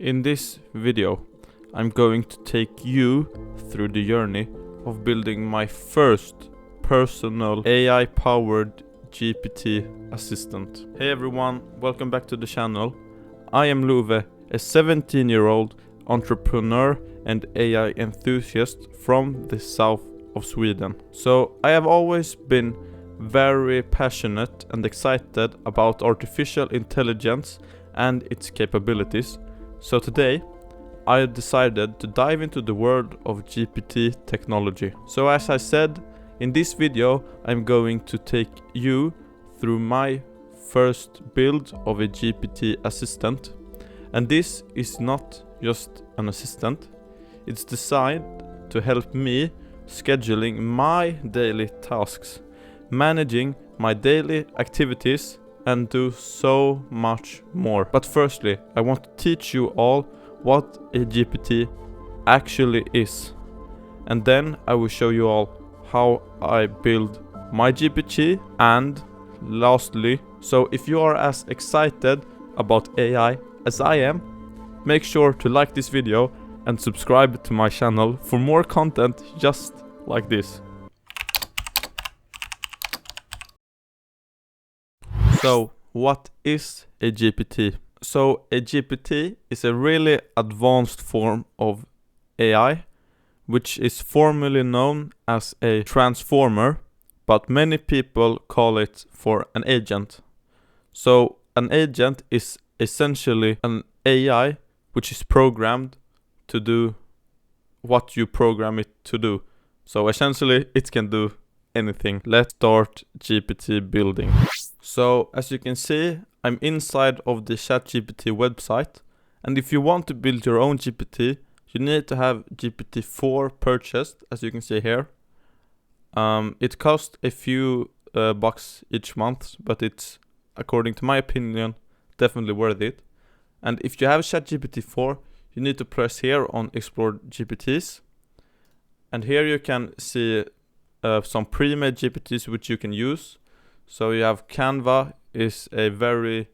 In this video, I'm going to take you through the journey of building my first personal AI-powered GPT assistant. Hey everyone, welcome back to the channel. I am Love, a 17-year-old entrepreneur and AI enthusiast from the south of Sweden. So I have always been very passionate and excited about artificial intelligence and its capabilities. So today I decided to dive into the world of GPT technology. So as I said, in this video I'm going to take you through my first build of a GPT assistant. And this is not just an assistant, it's designed to help me scheduling my daily tasks, managing my daily activities, and do so much more. But firstly, I want to teach you all what a GPT actually is. And then I will show you all how I build my GPT. And lastly, so if you are as excited about AI as I am, make sure to like this video and subscribe to my channel for more content just like this. So, what is a GPT? So, a GPT is a really advanced form of AI, which is formally known as a transformer, but many people call it for an agent. So, an agent is essentially an AI which is programmed to do what you program it to do. So, essentially, it can do anything. Let's start GPT building. So as you can see, I'm inside of the ChatGPT website, and if you want to build your own GPT, you need to have GPT-4 purchased, as you can see here. It costs a few bucks each month, but it's, according to my opinion, definitely worth it. And if you have ChatGPT-4, you need to press here on Explore GPTs, and here you can see some pre-made GPTs which you can use. So you have Canva is a very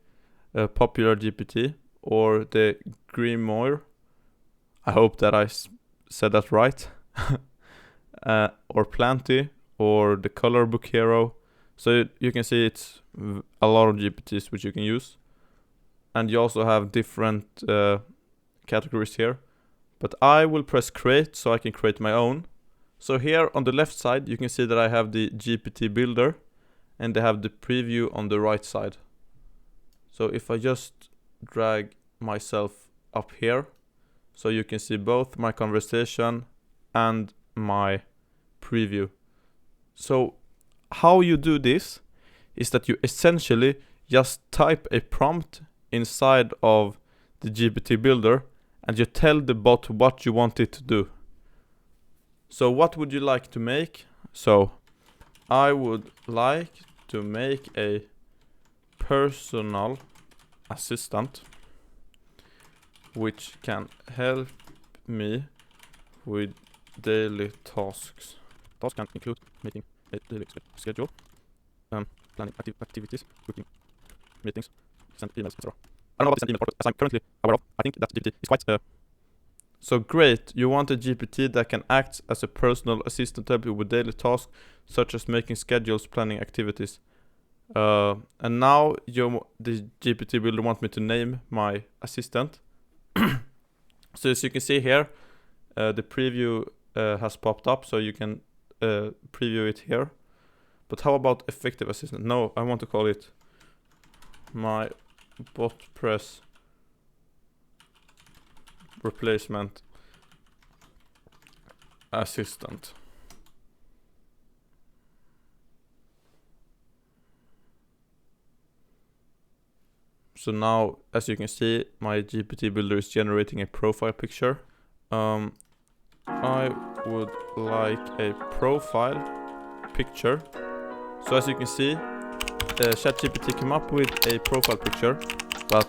popular GPT, or the Grimoire. I hope that I said that right. Or Plenty, or the Color Book Hero. So you can see it's a lot of GPTs which you can use. And you also have different categories here. But I will press create so I can create my own. So here on the left side you can see that I have the GPT Builder, and they have the preview on the right side. So if I just drag myself up here, so you can see both my conversation and my preview. So how you do this is that you essentially just type a prompt inside of the GPT Builder, and you tell the bot what you want it to do. So what would you like to make? So I would like to make a personal assistant which can help me with daily tasks. Tasks can include making a daily schedule, planning activities, booking meetings, send emails, etc. I don't know about the send email part, as I'm currently aware of. I think that GPT is quite So great, you want a GPT that can act as a personal assistant to help you with daily tasks, such as making schedules, planning activities. And now the GPT Builder wants me to name my assistant. So as you can see here, the preview has popped up, so you can preview it here. But how about effective assistant? No, I want to call it my Botpress replacement assistant. So now, as you can see, my GPT Builder is generating a profile picture. I would like a profile picture. So as you can see, ChatGPT came up with a profile picture, but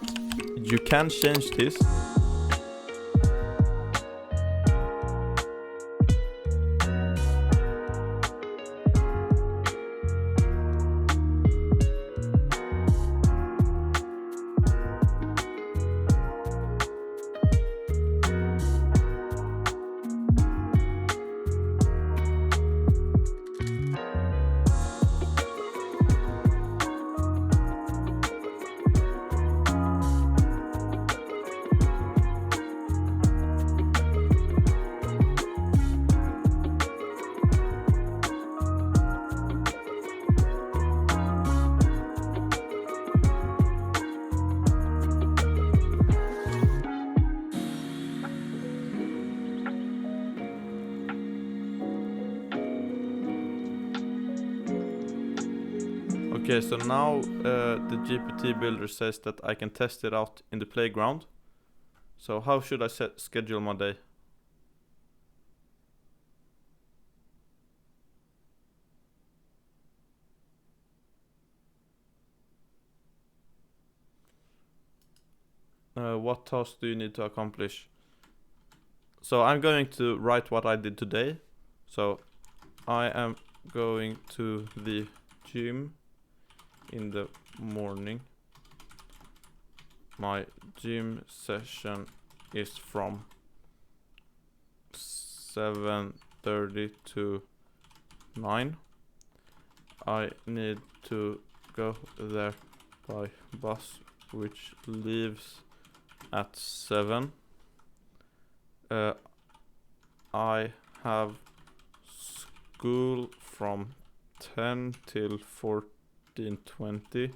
you can change this. Okay, so now the GPT builder says that I can test it out in the playground. So how should I schedule my day? What tasks do you need to accomplish? So I'm going to write what I did today. So I am going to the gym in the morning. My gym session is from 7:30 to 9. I need to go there by bus, which leaves at 7. I have school from 10 till 14:20,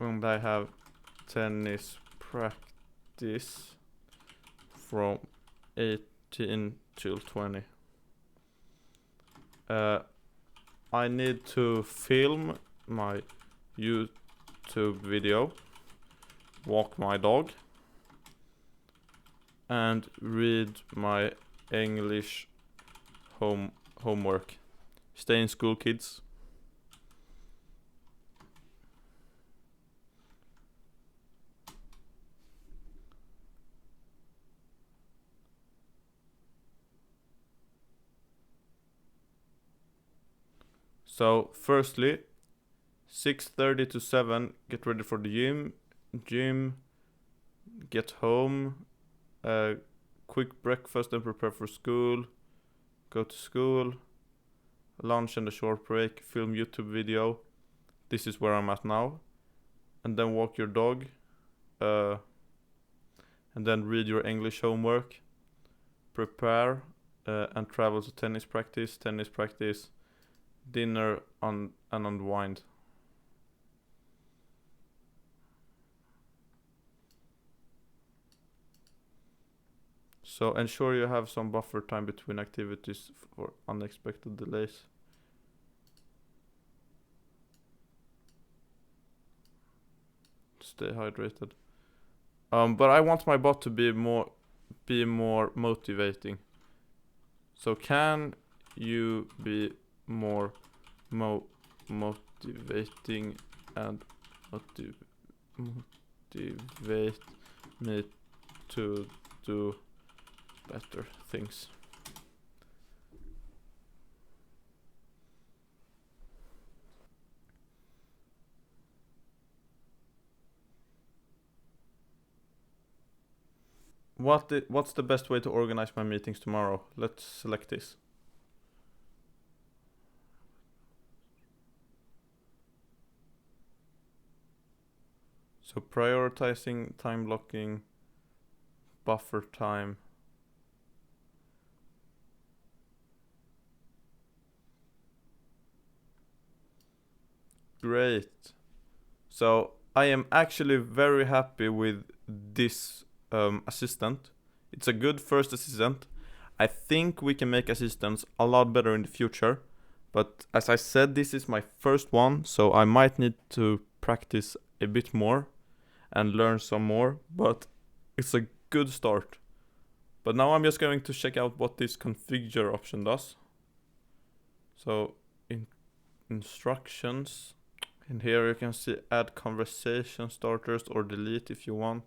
and I have tennis practice from 18 till 20. I need to film my YouTube video, walk my dog, and read my English homework. Stay in school, kids. So firstly, 6:30 to 7, get ready for the gym, get home, quick breakfast and prepare for school, go to school, lunch and a short break, film YouTube video. This is where I'm at now. And then walk your dog, and then read your English homework, prepare, and travel to tennis practice, dinner and unwind. So ensure you have some buffer time between activities for unexpected delays. Stay hydrated. But I want my bot to be more motivating. So can you be more motivating and motivate me to do better things? What's the best way to organize my meetings tomorrow? Let's select this. So prioritizing, time blocking, buffer time. Great. So I am actually very happy with this assistant. It's a good first assistant. I think we can make assistants a lot better in the future. But as I said, this is my first one, so I might need to practice a bit more and learn some more, but it's a good start. But now I'm just going to check out what this configure option does. So in instructions, and here you can see add conversation starters or delete if you want.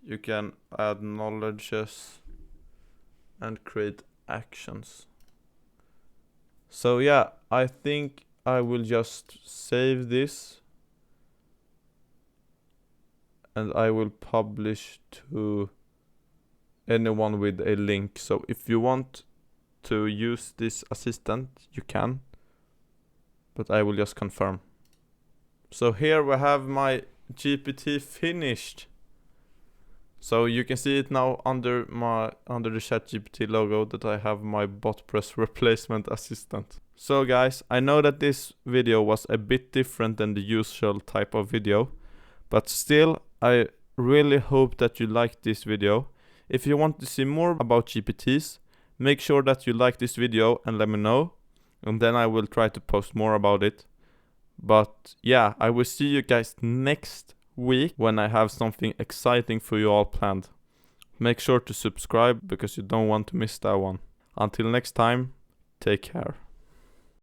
You can add knowledges and create actions. So yeah, I think I will just save this and I will publish to anyone with a link. So if you want to use this assistant, you can, but I will just confirm. So here we have my GPT finished. So you can see it now under the ChatGPT logo that I have my Botpress replacement assistant. So guys, I know that this video was a bit different than the usual type of video, but still I really hope that you liked this video. If you want to see more about GPTs, make sure that you like this video and let me know, and then I will try to post more about it. But yeah, I will see you guys next week when I have something exciting for you all planned. Make sure to subscribe because you don't want to miss that one. Until next time, take care.